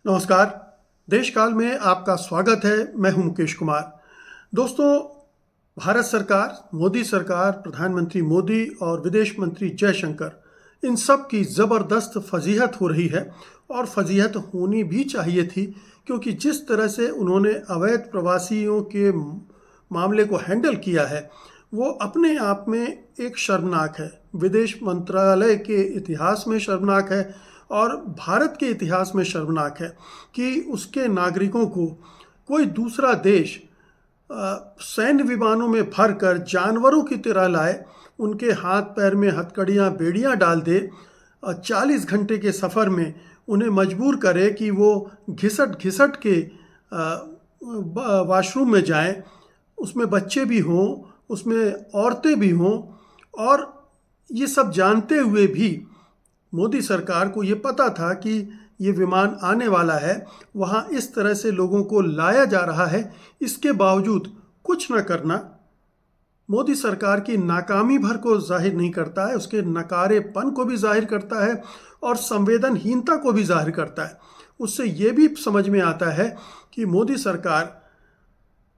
नमस्कार। देशकाल में आपका स्वागत है। मैं हूं मुकेश कुमार। दोस्तों, भारत सरकार, मोदी सरकार, प्रधानमंत्री मोदी और विदेश मंत्री जयशंकर, इन सब की ज़बरदस्त फजीहत हो रही है और फजीहत होनी भी चाहिए थी, क्योंकि जिस तरह से उन्होंने अवैध प्रवासियों के मामले को हैंडल किया है वो अपने आप में एक शर्मनाक है। विदेश मंत्रालय के इतिहास में शर्मनाक है और भारत के इतिहास में शर्मनाक है कि उसके नागरिकों को कोई दूसरा देश सैन्य विमानों में भरकर जानवरों की तरह लाए, उनके हाथ पैर में हथकड़ियाँ बेड़ियाँ डाल दे, 40 घंटे के सफ़र में उन्हें मजबूर करे कि वो घिसट घिसट के वॉशरूम में जाएं, उसमें बच्चे भी हों, उसमें औरतें भी हों, और ये सब जानते हुए भी मोदी सरकार को ये पता था कि ये विमान आने वाला है, वहाँ इस तरह से लोगों को लाया जा रहा है, इसके बावजूद कुछ न करना मोदी सरकार की नाकामी भर को जाहिर नहीं करता है, उसके नकारेपन को भी जाहिर करता है और संवेदनहीनता को भी जाहिर करता है। उससे ये भी समझ में आता है कि मोदी सरकार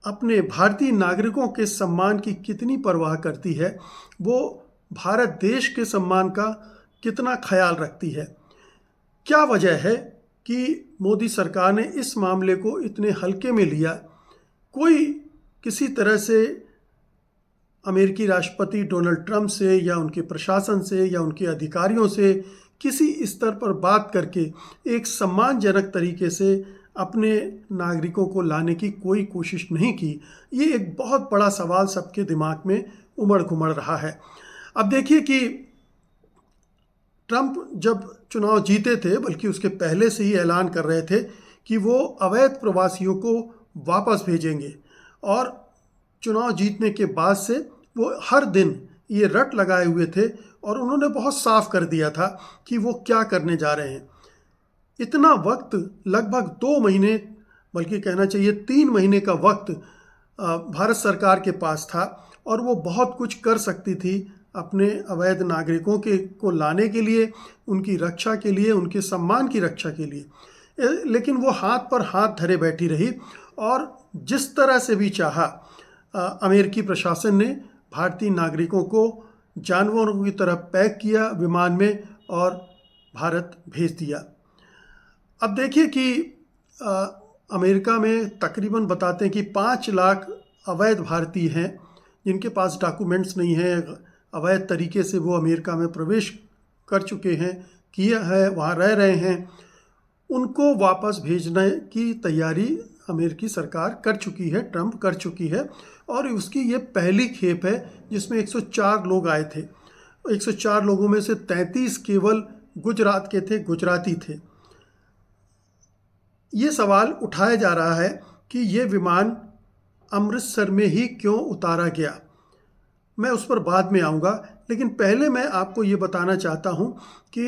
अपने भारतीय नागरिकों के सम्मान की कितनी परवाह करती है, वो भारत देश के सम्मान का कितना ख्याल रखती है। क्या वजह है कि मोदी सरकार ने इस मामले को इतने हल्के में लिया? कोई किसी तरह से अमेरिकी राष्ट्रपति डोनाल्ड ट्रंप से या उनके प्रशासन से या उनके अधिकारियों से किसी स्तर पर बात करके एक सम्मानजनक तरीके से अपने नागरिकों को लाने की कोई कोशिश नहीं की। ये एक बहुत बड़ा सवाल सबके दिमाग में उमड़ घुमड़ रहा है। अब देखिए कि ट्रंप जब चुनाव जीते थे, बल्कि उसके पहले से ही ऐलान कर रहे थे कि वो अवैध प्रवासियों को वापस भेजेंगे, और चुनाव जीतने के बाद से वो हर दिन ये रट लगाए हुए थे और उन्होंने बहुत साफ कर दिया था कि वो क्या करने जा रहे हैं। इतना वक्त, लगभग 2 महीने, बल्कि कहना चाहिए 3 महीने का वक्त भारत सरकार के पास था और वो बहुत कुछ कर सकती थी अपने अवैध नागरिकों को लाने के लिए, उनकी रक्षा के लिए, उनके सम्मान की रक्षा के लिए। लेकिन वो हाथ पर हाथ धरे बैठी रही और जिस तरह से भी चाहा अमेरिकी प्रशासन ने भारतीय नागरिकों को जानवरों की तरह पैक किया विमान में और भारत भेज दिया। अब देखिए कि अमेरिका में तकरीबन बताते हैं कि 5 लाख अवैध भारतीय हैं जिनके पास डॉक्यूमेंट्स नहीं हैं, अवैध तरीके से वो अमेरिका में प्रवेश कर चुके हैं, किया है, वहाँ रह रहे हैं। उनको वापस भेजने की तैयारी अमेरिकी सरकार कर चुकी है, ट्रंप कर चुकी है, और उसकी ये पहली खेप है जिसमें 104 लोग आए थे। 104 लोगों में से 33 केवल गुजरात के थे, गुजराती थे। ये सवाल उठाया जा रहा है कि ये विमान अमृतसर में ही क्यों उतारा गया। मैं उस पर बाद में आऊँगा, लेकिन पहले मैं आपको ये बताना चाहता हूँ कि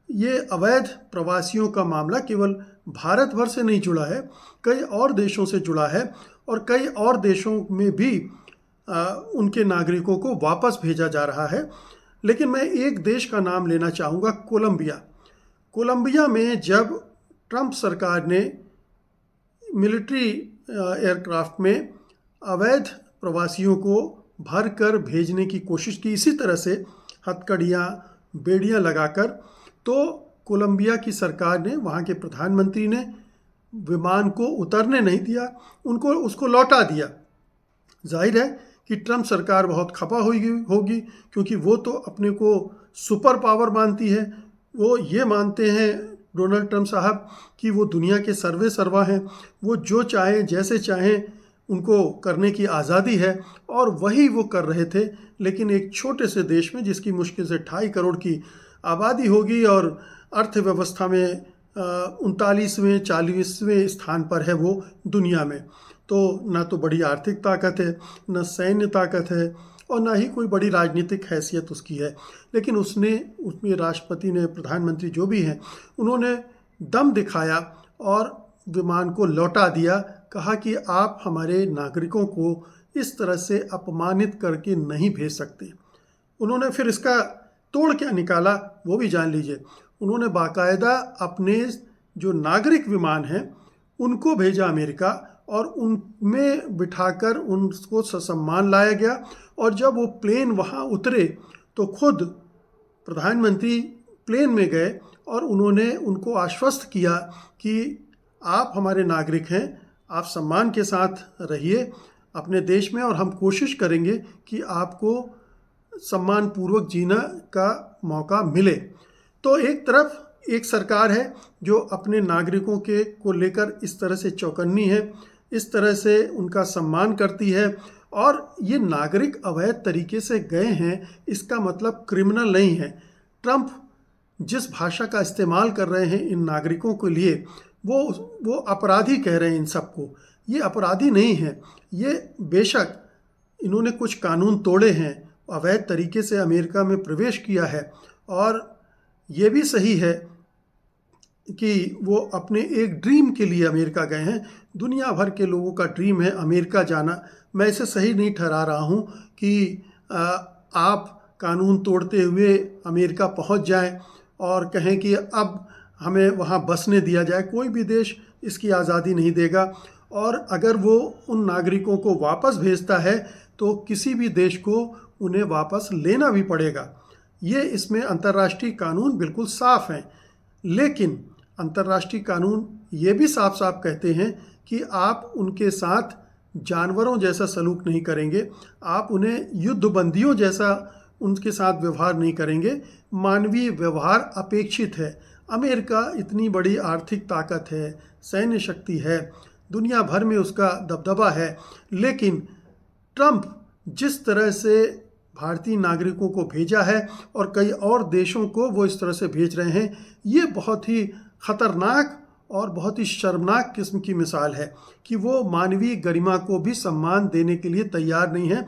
ये अवैध प्रवासियों का मामला केवल भारत भर से नहीं जुड़ा है, कई और देशों से जुड़ा है और कई और देशों में भी उनके नागरिकों को वापस भेजा जा रहा है। लेकिन मैं एक देश का नाम लेना चाहूँगा, कोलंबिया। कोलंबिया में जब ट्रंप सरकार ने मिलिट्री एयरक्राफ्ट में अवैध प्रवासियों को भर कर भेजने की कोशिश की, इसी तरह से हथकड़ियाँ बेड़ियाँ लगाकर, तो कोलंबिया की सरकार ने, वहाँ के प्रधानमंत्री ने विमान को उतरने नहीं दिया, उसको लौटा दिया। जाहिर है कि ट्रंप सरकार बहुत खपा होगी, क्योंकि वो तो अपने को सुपर पावर मानती है। वो ये मानते हैं डोनाल्ड ट्रंप साहब कि वो दुनिया के सर्वे सर्वा हैं, वो जो चाहें जैसे चाहें उनको करने की आज़ादी है, और वही वो कर रहे थे। लेकिन एक छोटे से देश में जिसकी मुश्किल से 2.5 करोड़ की आबादी होगी और अर्थव्यवस्था में 39वें 40वें स्थान पर है वो दुनिया में, तो ना तो बड़ी आर्थिक ताकत है, न सैन्य ताकत है, और ना ही कोई बड़ी राजनीतिक हैसियत उसकी है। लेकिन उसमें राष्ट्रपति ने, प्रधानमंत्री जो भी हैं, उन्होंने दम दिखाया और विमान को लौटा दिया। कहा कि आप हमारे नागरिकों को इस तरह से अपमानित करके नहीं भेज सकते। उन्होंने फिर इसका तोड़ क्या निकाला वो भी जान लीजिए। उन्होंने बाकायदा अपने जो नागरिक विमान हैं उनको भेजा अमेरिका और उनमें बिठाकर उनको ससम्मान लाया गया। और जब वो प्लेन वहाँ उतरे तो खुद प्रधानमंत्री प्लेन में गए और उन्होंने उनको आश्वस्त किया कि आप हमारे नागरिक हैं, आप सम्मान के साथ रहिए अपने देश में और हम कोशिश करेंगे कि आपको सम्मानपूर्वक जीना का मौका मिले। तो एक तरफ एक सरकार है जो अपने नागरिकों के को लेकर इस तरह से चौकन्नी है, इस तरह से उनका सम्मान करती है। और ये नागरिक अवैध तरीके से गए हैं, इसका मतलब क्रिमिनल नहीं है। ट्रंप जिस भाषा का इस्तेमाल कर रहे हैं इन नागरिकों के लिए, वो अपराधी कह रहे हैं इन सबको। ये अपराधी नहीं है, ये बेशक इन्होंने कुछ कानून तोड़े हैं, अवैध तरीके से अमेरिका में प्रवेश किया है, और ये भी सही है कि वो अपने एक ड्रीम के लिए अमेरिका गए हैं। दुनिया भर के लोगों का ड्रीम है अमेरिका जाना। मैं इसे सही नहीं ठहरा रहा हूँ कि आप कानून तोड़ते हुए अमेरिका पहुँच जाएं और कहें कि अब हमें वहाँ बसने दिया जाए। कोई भी देश इसकी आज़ादी नहीं देगा, और अगर वो उन नागरिकों को वापस भेजता है तो किसी भी देश को उन्हें वापस लेना भी पड़ेगा। ये इसमें अंतर्राष्ट्रीय कानून बिल्कुल साफ हैं। लेकिन अंतर्राष्ट्रीय कानून ये भी साफ साफ कहते हैं कि आप उनके साथ जानवरों जैसा सलूक नहीं करेंगे, आप उन्हें युद्धबंदियों जैसा उनके साथ व्यवहार नहीं करेंगे। मानवीय व्यवहार अपेक्षित है। अमेरिका इतनी बड़ी आर्थिक ताकत है, सैन्य शक्ति है, दुनिया भर में उसका दबदबा है, लेकिन ट्रंप जिस तरह से भारतीय नागरिकों को भेजा है और कई और देशों को वो इस तरह से भेज रहे हैं, ये बहुत ही ख़तरनाक और बहुत ही शर्मनाक किस्म की मिसाल है कि वो मानवीय गरिमा को भी सम्मान देने के लिए तैयार नहीं है।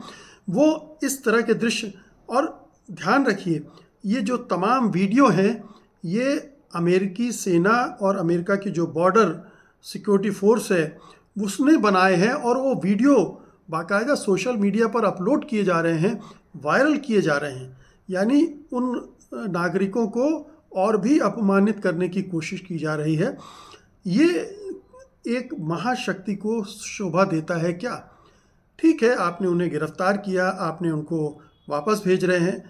वो इस तरह के दृश्य, और ध्यान रखिए ये जो तमाम वीडियो हैं ये अमेरिकी सेना और अमेरिका की जो बॉर्डर सिक्योरिटी फोर्स है उसने बनाए हैं, और वो वीडियो बाकायदा सोशल मीडिया पर अपलोड किए जा रहे हैं, वायरल किए जा रहे हैं। यानी उन नागरिकों को और भी अपमानित करने की कोशिश की जा रही है। ये एक महाशक्ति को शोभा देता है क्या? ठीक है, आपने उन्हें गिरफ्तार किया, आपने उनको वापस भेज रहे हैं,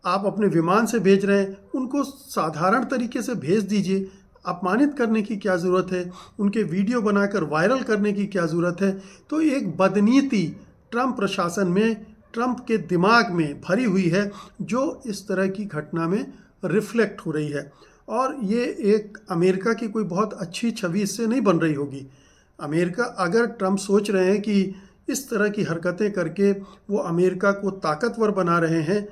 आप अपने विमान से भेज रहे हैं, उनको साधारण तरीके से भेज दीजिए। अपमानित करने की क्या ज़रूरत है? उनके वीडियो बनाकर वायरल करने की क्या ज़रूरत है? तो एक बदनीति ट्रंप प्रशासन में, ट्रंप के दिमाग में भरी हुई है, जो इस तरह की घटना में रिफ्लेक्ट हो रही है। और ये एक अमेरिका की कोई बहुत अच्छी छवि इससे नहीं बन रही होगी। अमेरिका, अगर ट्रंप सोच रहे हैं कि इस तरह की हरकतें करके वो अमेरिका को ताकतवर बना रहे हैं,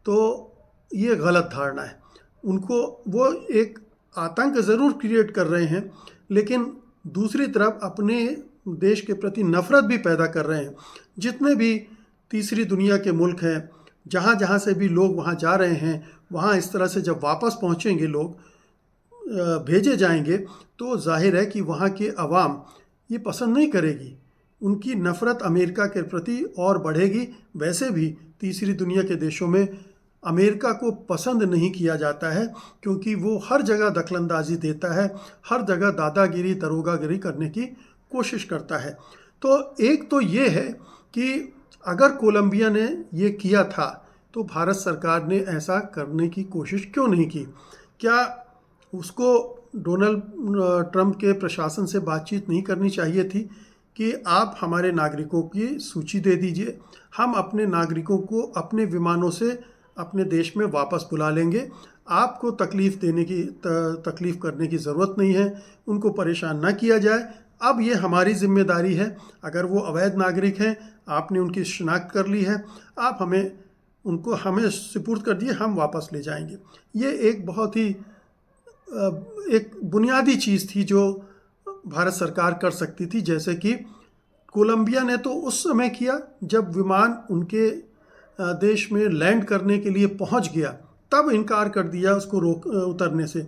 तो ये गलत धारणा है। उनको वो एक आतंक ज़रूर क्रिएट कर रहे हैं, लेकिन दूसरी तरफ अपने देश के प्रति नफ़रत भी पैदा कर रहे हैं। जितने भी तीसरी दुनिया के मुल्क हैं, जहाँ जहाँ से भी लोग वहाँ जा रहे हैं, वहाँ इस तरह से जब वापस पहुँचेंगे, लोग भेजे जाएंगे, तो जाहिर है कि वहाँ की आवाम ये पसंद नहीं करेगी। उनकी नफ़रत अमेरिका के प्रति और बढ़ेगी। वैसे भी तीसरी दुनिया के देशों में अमेरिका को पसंद नहीं किया जाता है, क्योंकि वो हर जगह दखलंदाजी देता है, हर जगह दादागिरी, दरोगागिरी करने की कोशिश करता है। तो एक तो ये है कि अगर कोलंबिया ने ये किया था तो भारत सरकार ने ऐसा करने की कोशिश क्यों नहीं की? क्या उसको डोनाल्ड ट्रंप के प्रशासन से बातचीत नहीं करनी चाहिए थी कि आप हमारे नागरिकों की सूची दे दीजिए, हम अपने नागरिकों को अपने विमानों से अपने देश में वापस बुला लेंगे, आपको तकलीफ़ करने की ज़रूरत नहीं है, उनको परेशान ना किया जाए। अब ये हमारी जिम्मेदारी है, अगर वो अवैध नागरिक हैं, आपने उनकी शिनाख्त कर ली है, आप हमें सुपुर्द कर दिए, हम वापस ले जाएंगे। ये एक बहुत ही एक बुनियादी चीज़ थी जो भारत सरकार कर सकती थी, जैसे कि कोलंबिया ने तो उस समय किया जब विमान उनके देश में लैंड करने के लिए पहुंच गया, तब इनकार कर दिया उसको उतरने से।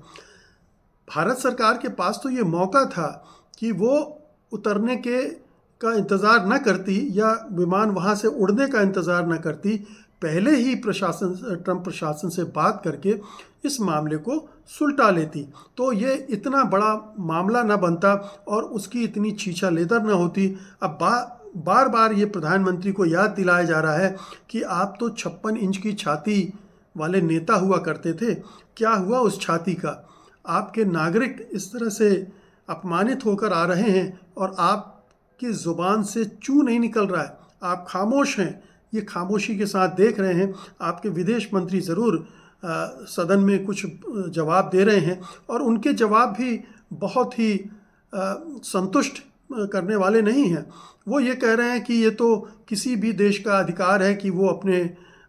भारत सरकार के पास तो ये मौका था कि वो उतरने का इंतज़ार न करती या विमान वहाँ से उड़ने का इंतज़ार न करती, पहले ही ट्रंप प्रशासन से बात करके इस मामले को सुलटा लेती तो ये इतना बड़ा मामला ना बनता और उसकी इतनी छीछा लेदर ना होती। अब बार बार ये प्रधानमंत्री को याद दिलाया जा रहा है कि आप तो 56 इंच की छाती वाले नेता हुआ करते थे। क्या हुआ उस छाती का? आपके नागरिक इस तरह से अपमानित होकर आ रहे हैं और आपकी ज़ुबान से चू नहीं निकल रहा है, आप खामोश हैं। ये खामोशी के साथ देख रहे हैं। आपके विदेश मंत्री ज़रूर सदन में कुछ जवाब दे रहे हैं और उनके जवाब भी बहुत ही संतुष्ट करने वाले नहीं हैं। वो ये कह रहे हैं कि ये तो किसी भी देश का अधिकार है कि वो अपने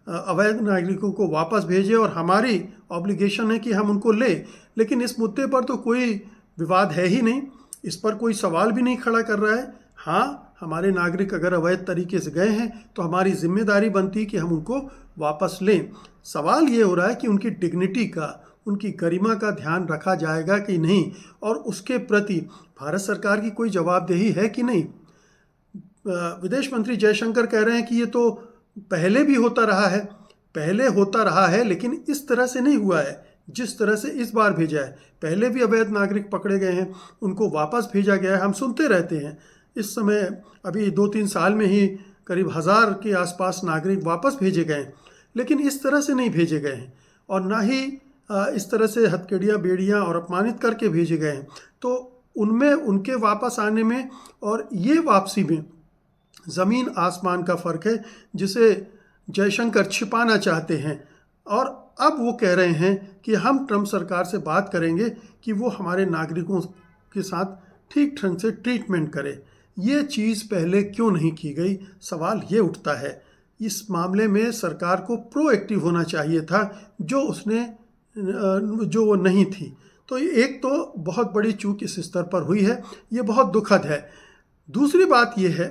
अवैध नागरिकों को वापस भेजे और हमारी ऑब्लिगेशन है कि हम उनको ले। लेकिन इस मुद्दे पर तो कोई विवाद है ही नहीं, इस पर कोई सवाल भी नहीं खड़ा कर रहा है। हाँ, हमारे नागरिक अगर अवैध तरीके से गए हैं तो हमारी जिम्मेदारी बनती कि हम उनको वापस लें। सवाल ये हो रहा है कि उनकी डिग्निटी का, उनकी गरिमा का ध्यान रखा जाएगा कि नहीं और उसके प्रति भारत सरकार की कोई जवाबदेही है कि नहीं। विदेश मंत्री जयशंकर कह रहे हैं कि ये तो पहले भी होता रहा है, पहले होता रहा है लेकिन इस तरह से नहीं हुआ है जिस तरह से इस बार भेजा है। पहले भी अवैध नागरिक पकड़े गए हैं, उनको वापस भेजा गया है, हम सुनते रहते हैं। इस समय अभी 2-3 साल में ही करीब 1000 के आसपास नागरिक वापस भेजे गए हैं, लेकिन इस तरह से नहीं भेजे गए हैं और ना ही इस तरह से हथकड़ियाँ बेड़ियाँ और अपमानित करके भेजे गए हैं। तो उनमें, उनके वापस आने में और ये वापसी में ज़मीन आसमान का फ़र्क है, जिसे जयशंकर छिपाना चाहते हैं। और अब वो कह रहे हैं कि हम ट्रंप सरकार से बात करेंगे कि वो हमारे नागरिकों के साथ ठीक ढंग से ट्रीटमेंट करे। ये चीज़ पहले क्यों नहीं की गई, सवाल ये उठता है। इस मामले में सरकार को प्रोएक्टिव होना चाहिए था, जो वो नहीं थी। तो एक तो बहुत बड़ी चूक इस स्तर पर हुई है, ये बहुत दुखद है। दूसरी बात ये है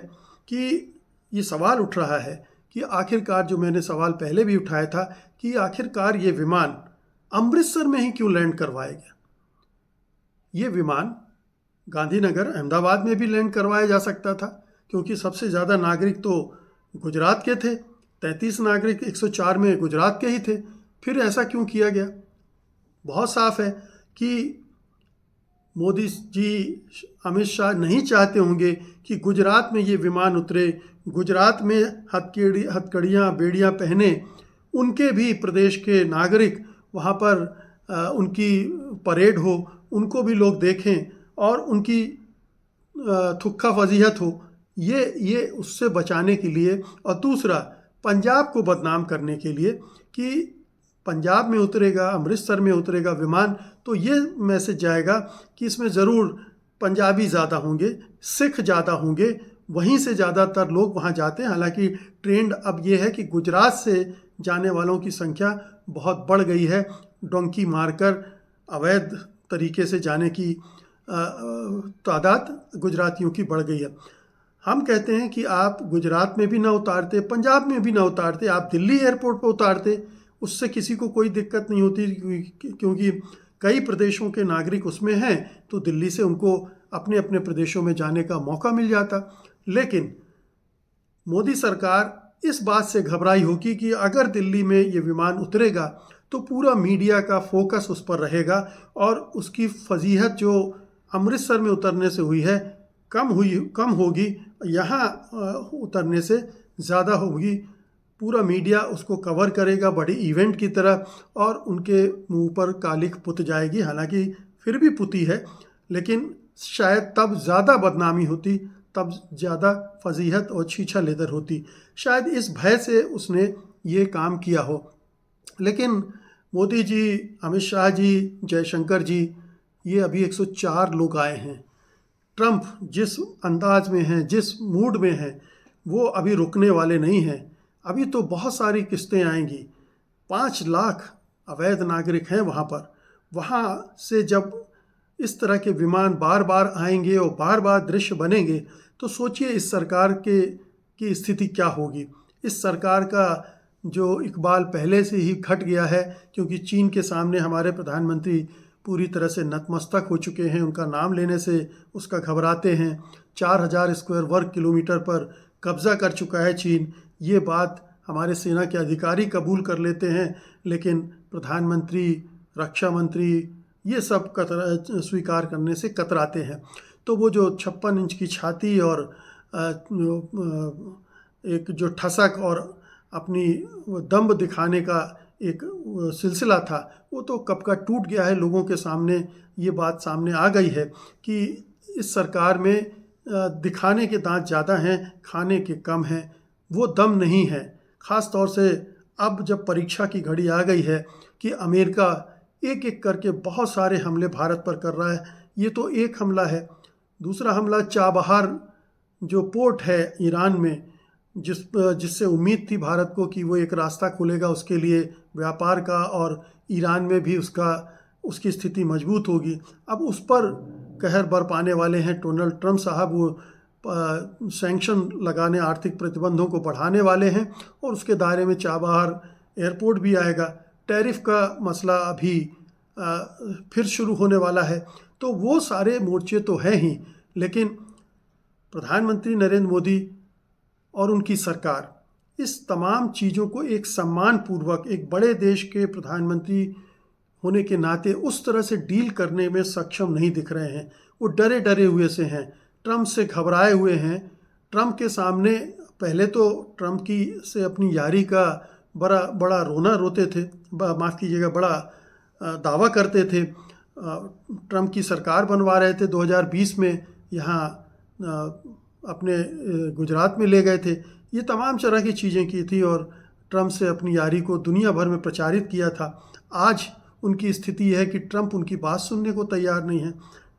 कि ये सवाल उठ रहा है कि आखिरकार, जो मैंने सवाल पहले भी उठाया था, कि आखिरकार ये विमान अमृतसर में ही क्यों लैंड करवाया गया। ये विमान गांधीनगर, अहमदाबाद में भी लैंड करवाया जा सकता था, क्योंकि सबसे ज़्यादा नागरिक तो गुजरात के थे। 33 नागरिक 104 में गुजरात के ही थे। फिर ऐसा क्यों किया गया? बहुत साफ है कि मोदी जी, अमित शाह नहीं चाहते होंगे कि गुजरात में ये विमान उतरे, गुजरात में हथकड़ियाँ बेड़ियाँ पहने उनके भी प्रदेश के नागरिक वहाँ पर उनकी परेड हो, उनको भी लोग देखें और उनकी थुक्का फजीहत हो। ये उससे बचाने के लिए, और दूसरा पंजाब को बदनाम करने के लिए कि पंजाब में उतरेगा, अमृतसर में उतरेगा विमान, तो ये मैसेज जाएगा कि इसमें ज़रूर पंजाबी ज़्यादा होंगे, सिख ज़्यादा होंगे, वहीं से ज़्यादातर लोग वहाँ जाते हैं। हालांकि ट्रेंड अब ये है कि गुजरात से जाने वालों की संख्या बहुत बढ़ गई है, डोंकी मारकर अवैध तरीके से जाने की तादाद गुजरातियों की बढ़ गई है। हम कहते हैं कि आप गुजरात में भी ना उतारते, पंजाब में भी ना उतारते, आप दिल्ली एयरपोर्ट पर उतारते, उससे किसी को कोई दिक्कत नहीं होती, क्योंकि कई प्रदेशों के नागरिक उसमें हैं, तो दिल्ली से उनको अपने अपने प्रदेशों में जाने का मौका मिल जाता। लेकिन मोदी सरकार इस बात से घबराई होगी कि अगर दिल्ली में ये विमान उतरेगा तो पूरा मीडिया का फोकस उस पर रहेगा और उसकी फजीहत जो अमृतसर में उतरने से हुई है कम होगी, यहाँ उतरने से ज़्यादा होगी। पूरा मीडिया उसको कवर करेगा बड़ी इवेंट की तरह और उनके मुंह पर कालिख पुत जाएगी। हालांकि फिर भी पुती है, लेकिन शायद तब ज़्यादा बदनामी होती, तब ज़्यादा फजीहत और छीछा लेदर होती। शायद इस भय से उसने ये काम किया हो। लेकिन मोदी जी, अमित शाह जी, जयशंकर जी, ये अभी 104 लोग आए हैं। ट्रंप जिस अंदाज में हैं, जिस मूड में हैं, वो अभी रुकने वाले नहीं हैं। अभी तो बहुत सारी किस्तें आएंगी। 5 लाख अवैध नागरिक हैं वहाँ पर। वहाँ से जब इस तरह के विमान बार बार आएंगे और बार बार दृश्य बनेंगे, तो सोचिए इस सरकार की स्थिति क्या होगी। इस सरकार का जो इकबाल पहले से ही घट गया है, क्योंकि चीन के सामने हमारे प्रधानमंत्री पूरी तरह से नतमस्तक हो चुके हैं। उनका नाम लेने से उसका घबराते हैं। 4000 स्क्वायर वर्ग किलोमीटर पर कब्ज़ा कर चुका है चीन। ये बात हमारे सेना के अधिकारी कबूल कर लेते हैं, लेकिन प्रधानमंत्री रक्षा मंत्री, ये सब स्वीकार करने से कतराते हैं। तो वो जो 56 इंच की छाती और एक जो ठसक और अपनी दम्भ दिखाने का एक सिलसिला था, वो तो कब का टूट गया है। लोगों के सामने ये बात सामने आ गई है कि इस सरकार में दिखाने के दांत ज़्यादा हैं, खाने के कम हैं, वो दम नहीं है। ख़ास तौर से अब जब परीक्षा की घड़ी आ गई है कि अमेरिका एक एक करके बहुत सारे हमले भारत पर कर रहा है। ये तो एक हमला है। दूसरा हमला चाबहार जो पोर्ट है ईरान में, जिससे उम्मीद थी भारत को कि वो एक रास्ता खोलेगा उसके लिए व्यापार का, और ईरान में भी उसकी स्थिति मजबूत होगी। अब उस पर कहर बरपाने वाले हैं डोनाल्ड ट्रंप साहब। वो सैंक्शन लगाने, आर्थिक प्रतिबंधों को बढ़ाने वाले हैं, और उसके दायरे में चाबहार एयरपोर्ट भी आएगा। टैरिफ का मसला अभी फिर शुरू होने वाला है। तो वो सारे मोर्चे तो हैं ही, लेकिन प्रधानमंत्री नरेंद्र मोदी और उनकी सरकार इस तमाम चीज़ों को एक सम्मानपूर्वक, एक बड़े देश के प्रधानमंत्री होने के नाते उस तरह से डील करने में सक्षम नहीं दिख रहे हैं। वो डरे डरे हुए से हैं, ट्रंप से घबराए हुए हैं। ट्रंप के सामने पहले तो ट्रंप की से अपनी यारी का बड़ा रोना रोते थे, माफ़ कीजिएगा, बड़ा दावा करते थे। ट्रंप की सरकार बनवा रहे थे 2020 में, यहाँ अपने गुजरात में ले गए थे। ये तमाम तरह की चीज़ें की थी और ट्रंप से अपनी यारी को दुनिया भर में प्रचारित किया था। आज उनकी स्थिति है कि ट्रंप उनकी बात सुनने को तैयार नहीं है।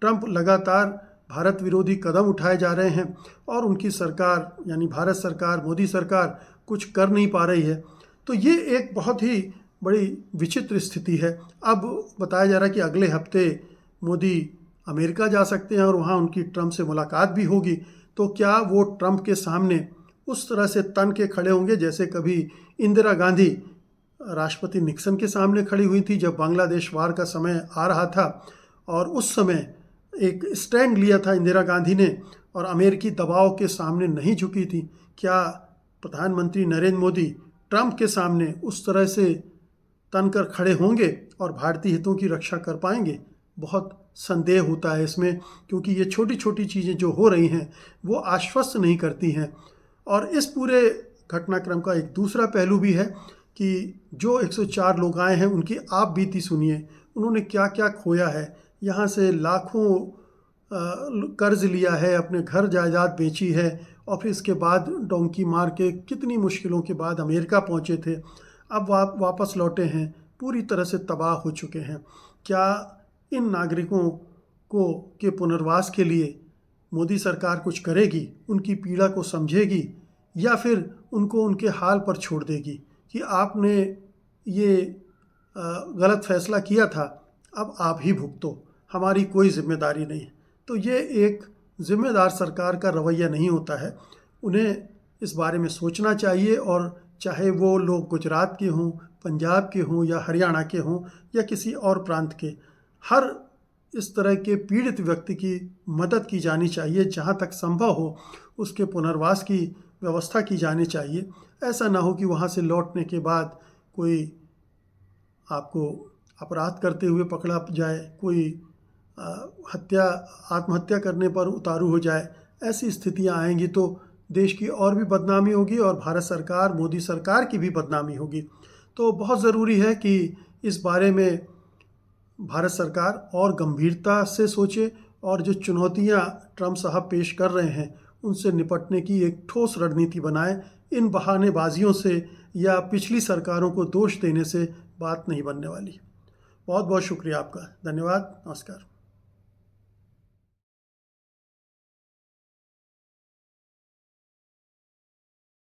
ट्रंप लगातार भारत विरोधी कदम उठाए जा रहे हैं और उनकी सरकार, यानी भारत सरकार, मोदी सरकार कुछ कर नहीं पा रही है। तो ये एक बहुत ही बड़ी विचित्र स्थिति है। अब बताया जा रहा है कि अगले हफ्ते मोदी अमेरिका जा सकते हैं और वहाँ उनकी ट्रंप से मुलाकात भी होगी। तो क्या वो ट्रंप के सामने उस तरह से तन के खड़े होंगे जैसे कभी इंदिरा गांधी राष्ट्रपति निक्सन के सामने खड़ी हुई थी जब बांग्लादेश वार का समय आ रहा था, और उस समय एक स्टैंड लिया था इंदिरा गांधी ने और अमेरिकी दबाव के सामने नहीं झुकी थी। क्या प्रधानमंत्री नरेंद्र मोदी ट्रंप के सामने उस तरह से तनकर खड़े होंगे और भारतीय हितों की रक्षा कर पाएंगे? बहुत संदेह होता है इसमें, क्योंकि ये छोटी छोटी चीज़ें जो हो रही हैं वो आश्वस्त नहीं करती हैं। और इस पूरे घटनाक्रम का एक दूसरा पहलू भी है कि जो 104 लोग आए हैं उनकी आप बीती सुनिए। उन्होंने क्या क्या खोया है। यहाँ से लाखों कर्ज लिया है, अपने घर जायदाद बेची है, और फिर इसके बाद डोंकी मार के कितनी मुश्किलों के बाद अमेरिका पहुँचे थे। अब वापस लौटे हैं, पूरी तरह से तबाह हो चुके हैं। क्या इन नागरिकों के पुनर्वास के लिए मोदी सरकार कुछ करेगी, उनकी पीड़ा को समझेगी, या फिर उनको उनके हाल पर छोड़ देगी कि आपने ये गलत फैसला किया था, अब आप ही भुगतो, हमारी कोई जिम्मेदारी नहीं है? तो ये एक जिम्मेदार सरकार का रवैया नहीं होता है। उन्हें इस बारे में सोचना चाहिए, और चाहे वो लोग गुजरात के हों, पंजाब के हों, या हरियाणा के हों, या किसी और प्रांत के, हर इस तरह के पीड़ित व्यक्ति की मदद की जानी चाहिए। जहाँ तक संभव हो उसके पुनर्वास की व्यवस्था की जानी चाहिए। ऐसा ना हो कि वहाँ से लौटने के बाद कोई आपको अपराध करते हुए पकड़ा जाए, कोई आत्महत्या करने पर उतारू हो जाए। ऐसी स्थितियाँ आएंगी तो देश की और भी बदनामी होगी और भारत सरकार, मोदी सरकार की भी बदनामी होगी। तो बहुत ज़रूरी है कि इस बारे में भारत सरकार और गंभीरता से सोचे, और जो चुनौतियां ट्रंप साहब पेश कर रहे हैं उनसे निपटने की एक ठोस रणनीति बनाए। इन बहानेबाजियों से या पिछली सरकारों को दोष देने से बात नहीं बनने वाली। बहुत बहुत शुक्रिया आपका। धन्यवाद। नमस्कार।